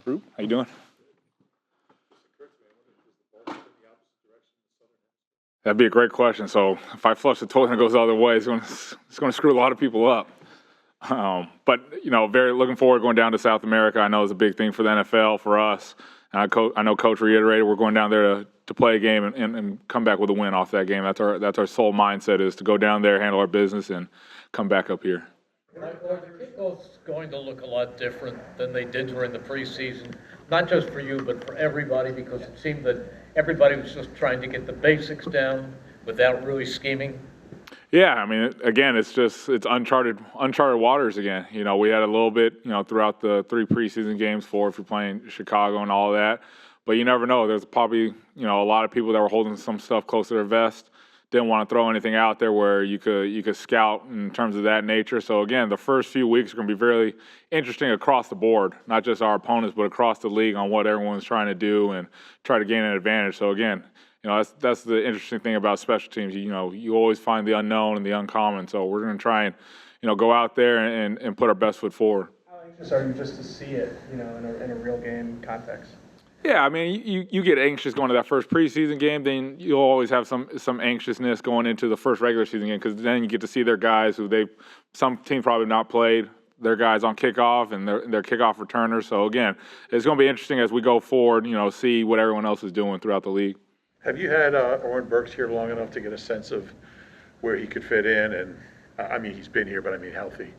Group, how you doing? That'd be a great question. So if I flush the toilet and it goes the other way, it's going to screw a lot of people up. But very looking forward to going down to South America. I know it's a big thing for the NFL for us. And I know Coach reiterated we're going down there to play a game and come back with a win off that game. That's our sole mindset, is to go down there, handle our business, and come back up here. Are the kickoffs going to look a lot different than they did during the preseason? Not just for you, but for everybody, because it seemed that everybody was just trying to get the basics down without really scheming. Yeah, I mean, again, it's uncharted waters again. We had a little bit, throughout the 3 preseason games, 4 if you're playing Chicago and all that. But you never know. There's probably, a lot of people that were holding some stuff close to their vest, didn't want to throw anything out there where you could scout in terms of that nature. So again, the first few weeks are going to be very interesting across the board, not just our opponents, but across the league on what everyone's trying to do and try to gain an advantage. So again, that's the interesting thing about special teams. You always find the unknown and the uncommon. So we're going to try and, go out there and put our best foot forward. How anxious are you just to see it, in a real game context? Yeah, I mean, you get anxious going to that first preseason game, then you'll always have some anxiousness going into the first regular season game, because then you get to see their guys who some teams probably not played, their guys on kickoff and their kickoff returners. So again, it's going to be interesting as we go forward, see what everyone else is doing throughout the league. Have you had Oren Burks here long enough to get a sense of where he could fit in? And I mean, he's been here, but I mean healthy.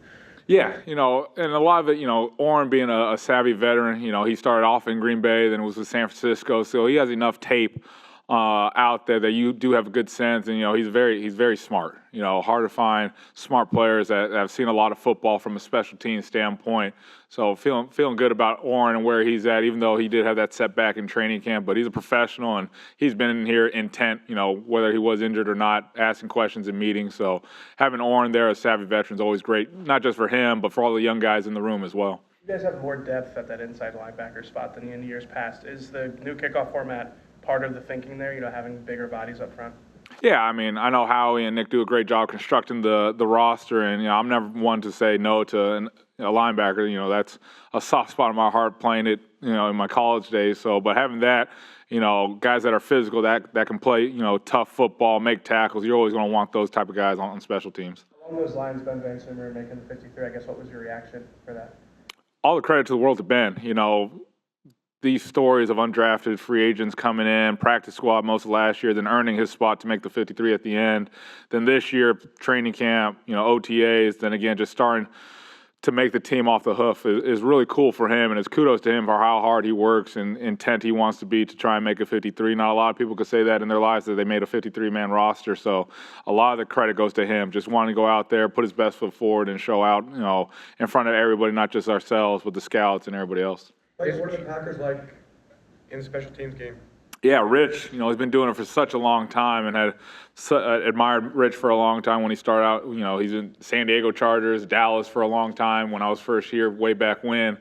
Yeah, and a lot of it, Oren being a savvy veteran, he started off in Green Bay, then was with San Francisco, so he has enough tape out there that you do have a good sense, and he's very smart. Hard to find smart players that have seen a lot of football from a special team standpoint. So feeling good about Oren and where he's at, even though he did have that setback in training camp. But he's a professional, and he's been in here intent, whether he was injured or not, asking questions in meetings. So having Oren there, a savvy veteran, is always great, not just for him, but for all the young guys in the room as well. You guys have more depth at that inside linebacker spot than in years past. Is the new kickoff format part of the thinking there, having bigger bodies up front? Yeah, I mean, I know Howie and Nick do a great job constructing the roster, and I'm never one to say no to a linebacker. That's a soft spot in my heart, playing it, in my college days. So, but having that, guys that are physical, that can play, tough football, make tackles, you're always going to want those type of guys on special teams. Along those lines, Ben Van Summer making the 53, I guess, what was your reaction for that? All the credit to the world to Ben. These stories of undrafted free agents coming in, practice squad most of last year, then earning his spot to make the 53 at the end. Then this year, training camp, OTAs, then again, just starting to make the team off the hoof is really cool for him. And it's kudos to him for how hard he works and intent he wants to be to try and make a 53. Not a lot of people could say that in their lives, that they made a 53-man roster. So a lot of the credit goes to him, just wanting to go out there, put his best foot forward, and show out, in front of everybody, not just ourselves, but the scouts and everybody else. What are the Packers like in the special teams game? Yeah, Rich, he's been doing it for such a long time, and had admired Rich for a long time when he started out. He's in San Diego Chargers, Dallas for a long time when I was first here way back when.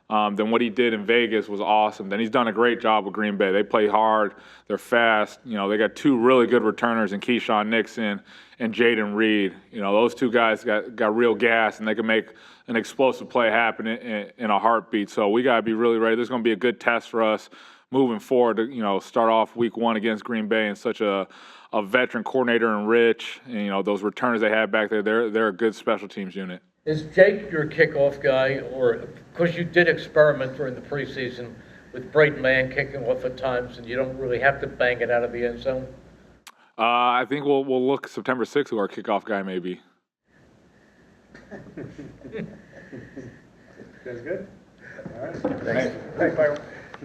Then what he did in Vegas was awesome. Then he's done a great job with Green Bay. They play hard. They're fast. They got 2 really good returners in Keyshawn Nixon and Jaden Reed. Those 2 guys got real gas, and they can make an explosive play happen in a heartbeat. So we got to be really ready. There's going to be a good test for us moving forward to, start off week 1 against Green Bay and such a veteran coordinator and Rich. And, those returners they had back there, they're a good special teams unit. Is Jake your kickoff guy, or because you did experiment during the preseason with Braden Mann kicking off at times, and you don't really have to bang it out of the end zone? I think we'll look September 6th who our kickoff guy may be. That's good. All right. Thanks. Thanks, Michael.